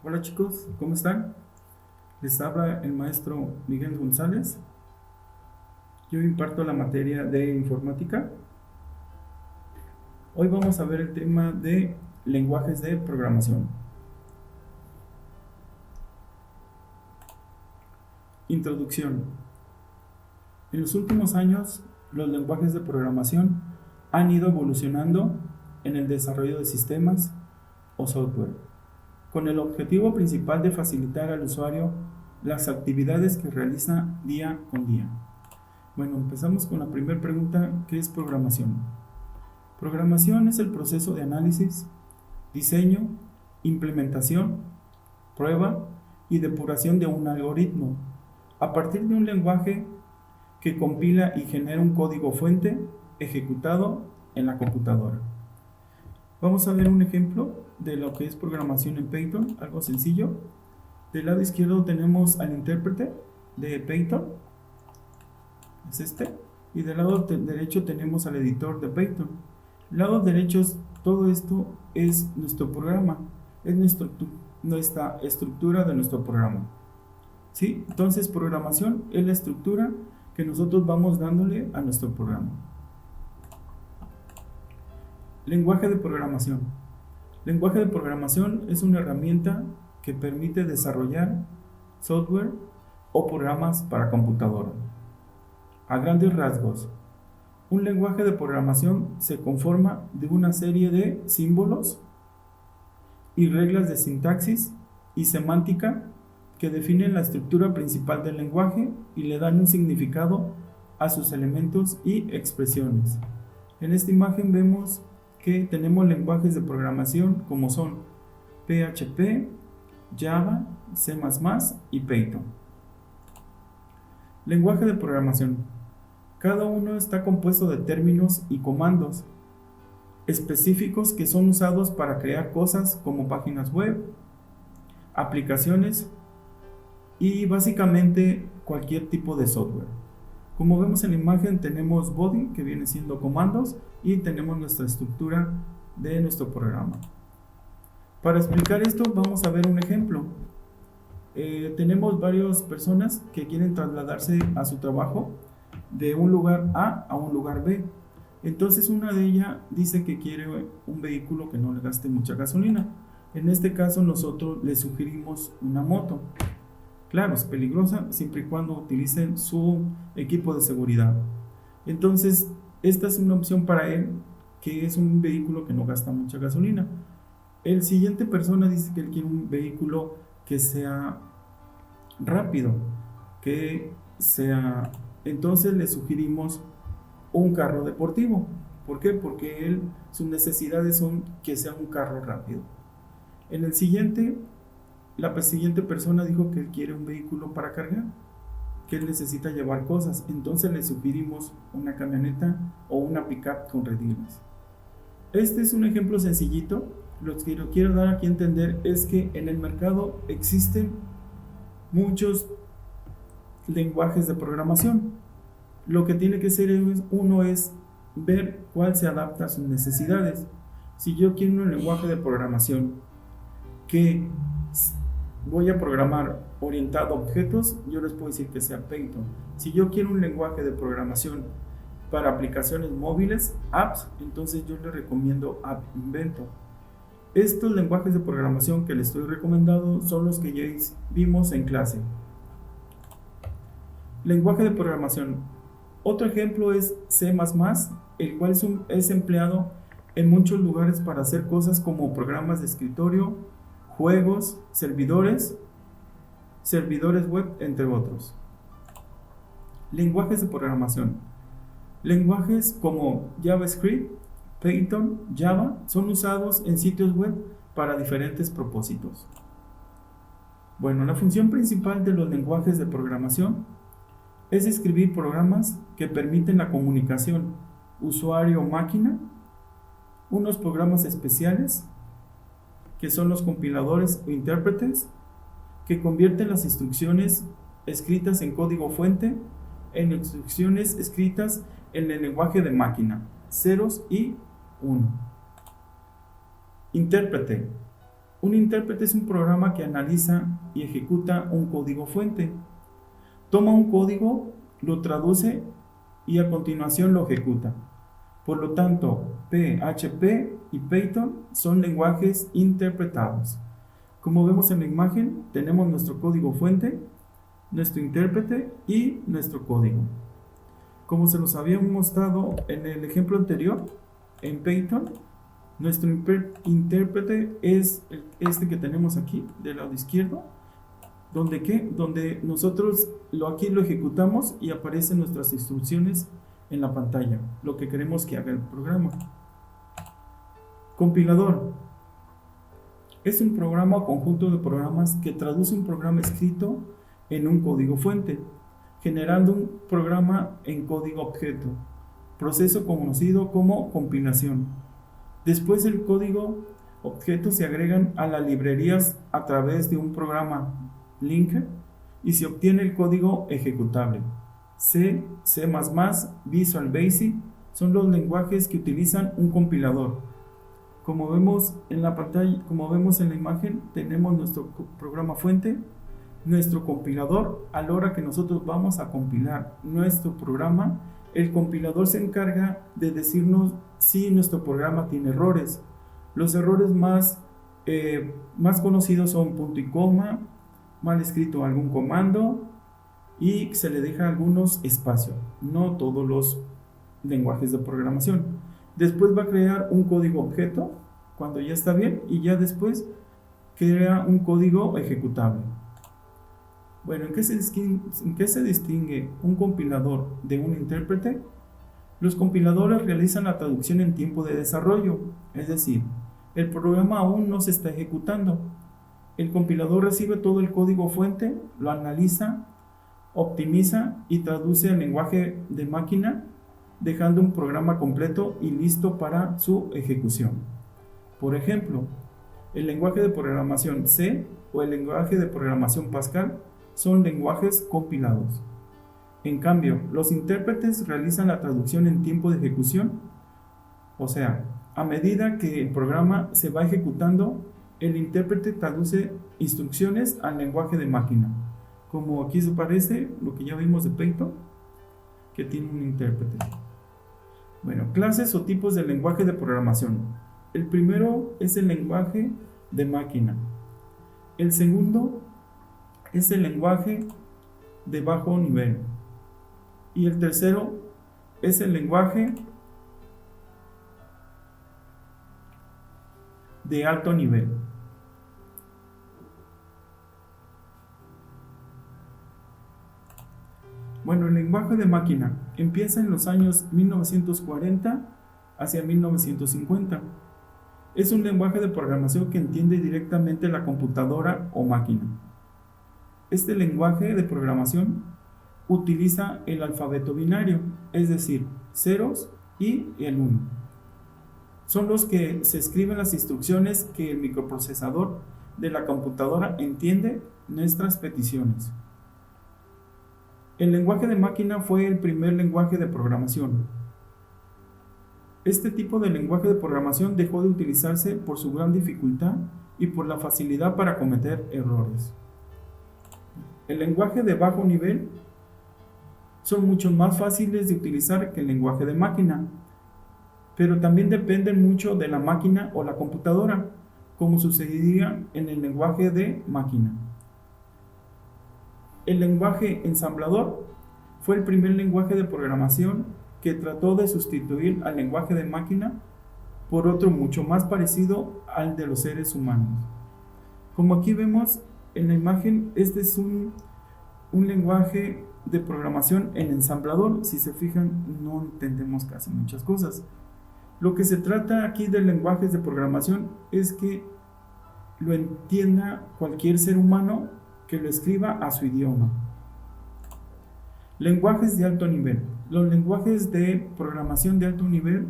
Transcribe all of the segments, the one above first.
Hola chicos, ¿cómo están? Les habla el maestro Miguel González. Yo imparto la materia de informática. Hoy vamos a ver el tema de lenguajes de programación. Introducción. En los últimos años, los lenguajes de programación han ido evolucionando en el desarrollo de sistemas o software, con el objetivo principal de facilitar al usuario las actividades que realiza día con día. Bueno, empezamos con la primera pregunta, ¿qué es programación? Programación es el proceso de análisis, diseño, implementación, prueba y depuración de un algoritmo a partir de un lenguaje que compila y genera un código fuente ejecutado en la computadora. Vamos a ver un ejemplo de lo que es programación en Python, algo sencillo. Del lado izquierdo tenemos al intérprete de Python, es este, y del lado derecho tenemos al editor de Python. Del lado derecho, todo esto es nuestro programa, es nuestra estructura de nuestro programa. ¿Sí? Entonces, programación es la estructura que nosotros vamos dándole a nuestro programa. Lenguaje de programación. Lenguaje de programación es una herramienta que permite desarrollar software o programas para computadora. A grandes rasgos, un lenguaje de programación se conforma de una serie de símbolos y reglas de sintaxis y semántica que definen la estructura principal del lenguaje y le dan un significado a sus elementos y expresiones. En esta imagen vemos que tenemos lenguajes de programación como son PHP, Java, C++ y Python. Lenguaje de programación. Cada uno está compuesto de términos y comandos específicos que son usados para crear cosas como páginas web, aplicaciones y básicamente cualquier tipo de software. Como vemos en la imagen, tenemos body, que viene siendo comandos, y tenemos nuestra estructura de nuestro programa. Para explicar esto vamos a ver un ejemplo. Tenemos varias personas que quieren trasladarse a su trabajo de un lugar A a un lugar B. Entonces una de ellas dice que quiere un vehículo que no le gaste mucha gasolina. En este caso nosotros le sugerimos una moto. Claro, es peligrosa siempre y cuando utilicen su equipo de seguridad. Entonces, esta es una opción para él, que es un vehículo que no gasta mucha gasolina. El siguiente persona dice que él quiere un vehículo que sea rápido, que sea... Entonces le sugerimos un carro deportivo. ¿Por qué? Porque sus necesidades son que sea un carro rápido. En el siguiente, la siguiente persona dijo que él quiere un vehículo para cargar, que él necesita llevar cosas. Entonces le sugerimos una camioneta o una pickup con redilas. Este es un ejemplo sencillito. Lo que quiero dar aquí a entender es que en el mercado existen muchos lenguajes de programación. Lo que tiene que ser uno es ver cuál se adapta a sus necesidades. Si yo quiero un lenguaje de programación que voy a programar orientado a objetos, yo les puedo decir que sea Python. Si yo quiero un lenguaje de programación para aplicaciones móviles, apps, entonces yo les recomiendo App Inventor. Estos lenguajes de programación que les estoy recomendando son los que ya vimos en clase. Lenguaje de programación. Otro ejemplo es C++, el cual es empleado en muchos lugares para hacer cosas como programas de escritorio, juegos, servidores web, entre otros. Lenguajes de programación. Lenguajes como JavaScript, Python, Java son usados en sitios web para diferentes propósitos. Bueno, la función principal de los lenguajes de programación es escribir programas que permiten la comunicación usuario-máquina, unos programas especiales que son los compiladores o intérpretes, que convierten las instrucciones escritas en código fuente en instrucciones escritas en el lenguaje de máquina, ceros y 1. Intérprete. Un intérprete es un programa que analiza y ejecuta un código fuente. Toma un código, lo traduce y a continuación lo ejecuta. Por lo tanto, PHP y Python son lenguajes interpretados. Como vemos en la imagen, tenemos nuestro código fuente, nuestro intérprete y nuestro código. Como se los habíamos mostrado en el ejemplo anterior, en Python, nuestro intérprete es este que tenemos aquí, del lado izquierdo, donde nosotros aquí lo ejecutamos y aparecen nuestras instrucciones en la pantalla, lo que queremos que haga el programa. Compilador es un programa o conjunto de programas que traduce un programa escrito en un código fuente, generando un programa en código objeto, proceso conocido como compilación. Después el código objeto se agregan a las librerías a través de un programa linker y se obtiene el código ejecutable. C, C++, Visual Basic son los lenguajes que utilizan un compilador. Como vemos en la pantalla, como vemos en la imagen, tenemos nuestro programa fuente, nuestro compilador. A la hora que nosotros vamos a compilar nuestro programa, el compilador se encarga de decirnos si nuestro programa tiene errores. Los errores más conocidos son punto y coma, mal escrito algún comando y se le deja algunos espacios. No todos los lenguajes de programación. Después va a crear un código objeto cuando ya está bien y ya después crea un código ejecutable. Bueno, ¿en qué se distingue un compilador de un intérprete? Los compiladores realizan la traducción en tiempo de desarrollo, es decir, el programa aún no se está ejecutando. El compilador recibe todo el código fuente, lo analiza, optimiza y traduce al lenguaje de máquina, dejando un programa completo y listo para su ejecución. Por ejemplo, el lenguaje de programación C o el lenguaje de programación Pascal son lenguajes compilados. En cambio, los intérpretes realizan la traducción en tiempo de ejecución, o sea, a medida que el programa se va ejecutando, el intérprete traduce instrucciones al lenguaje de máquina, como aquí se parece lo que ya vimos de Python, que tiene un intérprete. Bueno, clases o tipos de lenguaje de programación. El primero es el lenguaje de máquina. El segundo es el lenguaje de bajo nivel. Y el tercero es el lenguaje de alto nivel. Bueno, el lenguaje de máquina empieza en los años 1940 hacia 1950. Es un lenguaje de programación que entiende directamente la computadora o máquina. Este lenguaje de programación utiliza el alfabeto binario, es decir, ceros y el 1. Son los que se escriben las instrucciones que el microprocesador de la computadora entiende nuestras peticiones. El lenguaje de máquina fue el primer lenguaje de programación. Este tipo de lenguaje de programación dejó de utilizarse por su gran dificultad y por la facilidad para cometer errores. El lenguaje de bajo nivel son mucho más fáciles de utilizar que el lenguaje de máquina, pero también dependen mucho de la máquina o la computadora, como sucedería en el lenguaje de máquina. El lenguaje ensamblador fue el primer lenguaje de programación que trató de sustituir al lenguaje de máquina por otro mucho más parecido al de los seres humanos. Como aquí vemos en la imagen, este es un lenguaje de programación en ensamblador. Si se fijan, no entendemos casi muchas cosas. Lo que se trata aquí de lenguajes de programación es que lo entienda cualquier ser humano que lo escriba a su idioma. Lenguajes de alto nivel. Los lenguajes de programación de alto nivel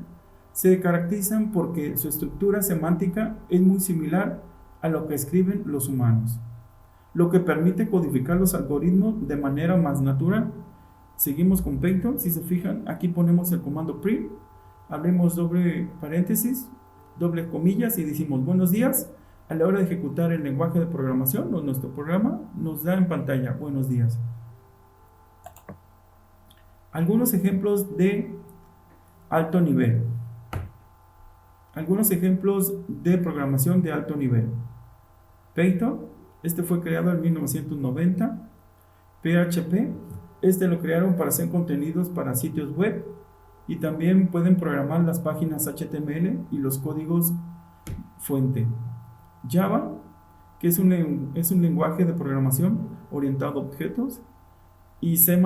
se caracterizan porque su estructura semántica es muy similar a lo que escriben los humanos, lo que permite codificar los algoritmos de manera más natural. Seguimos con Python. Si se fijan, aquí ponemos el comando print, abrimos doble paréntesis, doble comillas y decimos buenos días. a la hora de ejecutar el lenguaje de programación o nuestro programa, nos da en pantalla buenos días. Algunos ejemplos de alto nivel. Algunos ejemplos de programación de alto nivel. Python, este fue creado en 1990. PHP, este lo crearon para hacer contenidos para sitios web y también pueden programar las páginas HTML y los códigos fuente. Java, que es un lenguaje de programación orientado a objetos, y C++,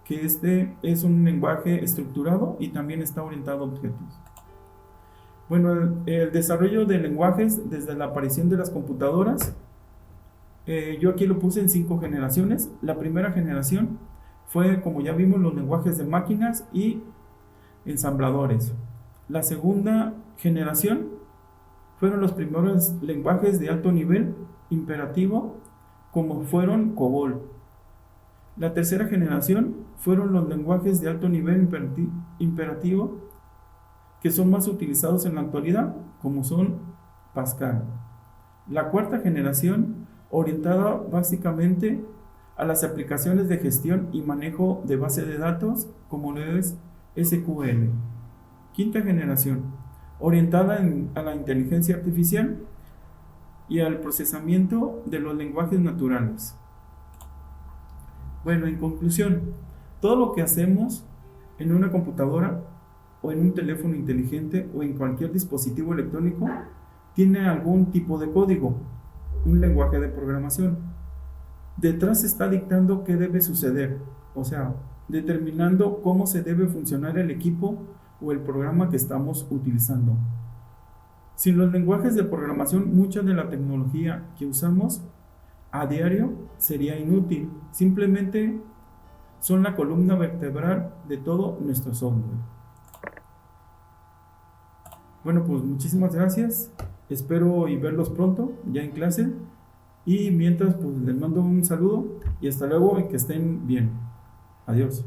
que este es un lenguaje estructurado y también está orientado a objetos. Bueno, el desarrollo de lenguajes desde la aparición de las computadoras, yo aquí lo puse en 5 generaciones. La primera generación fue, como ya vimos, los lenguajes de máquinas y ensambladores. La segunda generación fueron los primeros lenguajes de alto nivel imperativo, como fueron COBOL. La tercera generación fueron los lenguajes de alto nivel imperativo, que son más utilizados en la actualidad, como son Pascal. La cuarta generación, orientada básicamente a las aplicaciones de gestión y manejo de base de datos, como lo es SQL. Quinta generación, orientada a la inteligencia artificial y al procesamiento de los lenguajes naturales. Bueno, en conclusión, todo lo que hacemos en una computadora o en un teléfono inteligente o en cualquier dispositivo electrónico tiene algún tipo de código, un lenguaje de programación. Detrás está dictando qué debe suceder, o sea, determinando cómo se debe funcionar el equipo o el programa que estamos utilizando. Sin los lenguajes de programación, mucha de la tecnología que usamos a diario sería inútil. Simplemente son la columna vertebral de todo nuestro software. Bueno, pues muchísimas gracias. Espero y verlos pronto, ya en clase. Y mientras, pues les mando un saludo y hasta luego y que estén bien. Adiós.